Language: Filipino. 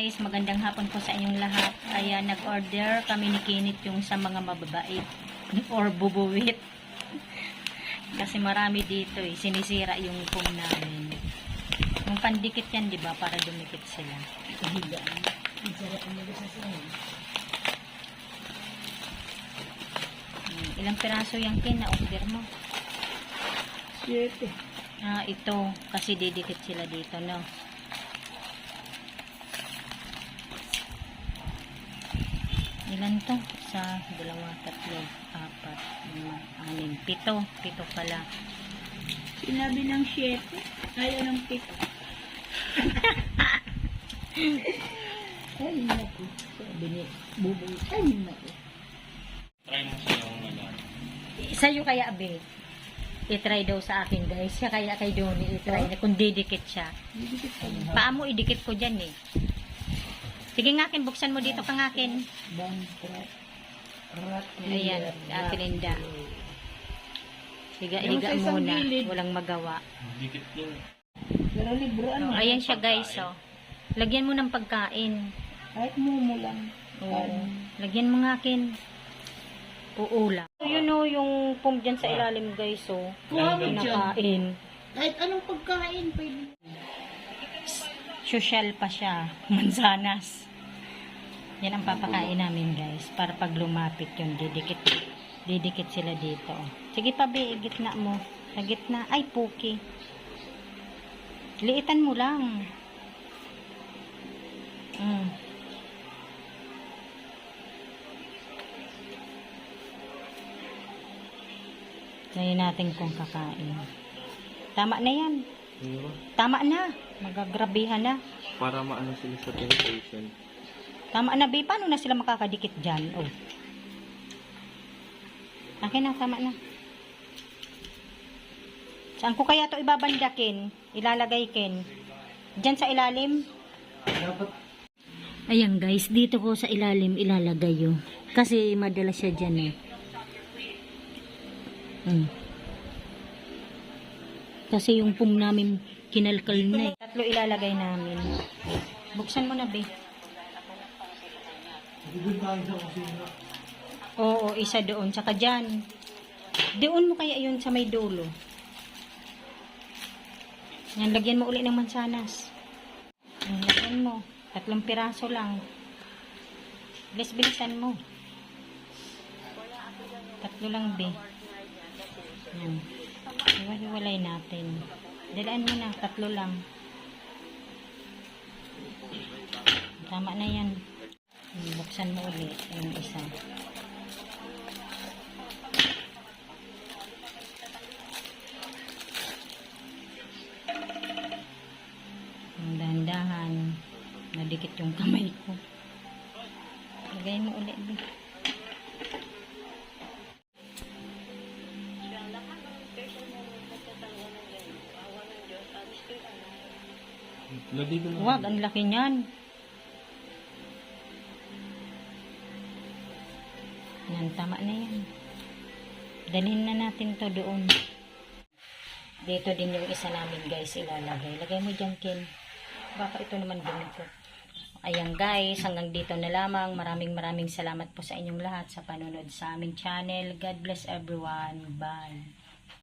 Guys, magandang hapon po sa inyong lahat. Kaya nag-order kami ni Kinit yung sa mga mababait or bubuwit. Kasi marami dito eh. Sinisira yung foam namin. Yung pandikit yan, di ba? Para dumikit sila. Ilang piraso yung Kin na order mo? 7. Ah, ito. Kasi didikit sila dito, no? Ilan to? Isa, dalawa, tatlo, apat, lima, anim, pito. Pito pala. Sinabi ng 7. Ayaw ng 7. Ay, naku. Sabi ni Buboy. Ay, naku. Try mo siya yung ano. Sa'yo kaya, Abe? I-try daw sa akin, guys. Siya kaya kay Donnie i-try na kung didikit siya. Didikit ka na. Paa mo, idikit ko dyan eh. Sige nga, Kin, buksan mo dito kang akin. Ayan, Ate Linda. Higa Yung sa isang muna. gilid. Walang magawa. Dikit yun. Pero libroan mo. Ayan siya, guys. Oh. Lagyan mo ng pagkain. Kahit mumu lang. Oo. Lagyan mo nga, Kin. Uula. So, yun o, yung foam dyan sa ilalim, guys. Oh. Kuha mo dyan. Kinakain. Kahit anong pagkain, pwede. Social pa siya. Mansanas. Yan ang papakain namin, guys. Para pag lumapit yun, didikit sila dito. Sige pa, Be, gitna mo. Sa gitna. Ay, puki. Liitan mo lang. Try natin kung kakain. Tama na yan. Tama na. Magagrabihan na. Para maano sila sa temptation. Tama na, Be. Paano na sila makakadikit dyan? Oh. Akin na, tama na. Saan ko kaya to ibabandakin? Ilalagay, Ken. Dyan sa ilalim? Ayan, guys. Dito ko sa ilalim ilalagay yun. Kasi madalas siya dyan eh. Kasi yung foam namin kinalkal na eh. Tatlo ilalagay namin. Buksan mo na, Be. Oo, isa doon. Tsaka dyan. Doon mo kaya yun sa may dulo. Yan, lagyan mo uli ng mansanas. Yan, lagyan mo. 3 piraso lang. Bilis-bilisan mo. 3 lang, Be. Yan. Iwalay natin. Dalaan mo na. 3 lang. Tama na yan. Buksan mo ulit yung isa. Ang dahan-dahan. Nadikit yung kamay ko. Lagay mo ulit. Wag, ang laki niyan. Yan, tama na yan. Dalhin na natin to doon. Dito din yung isa namin, guys, ilalagay. Lagay mo dyan, Ken. Baka ito naman dumikot. Ayan, guys, hanggang dito na lamang. Maraming salamat po sa inyong lahat sa panonood sa aming channel. God bless everyone. Bye.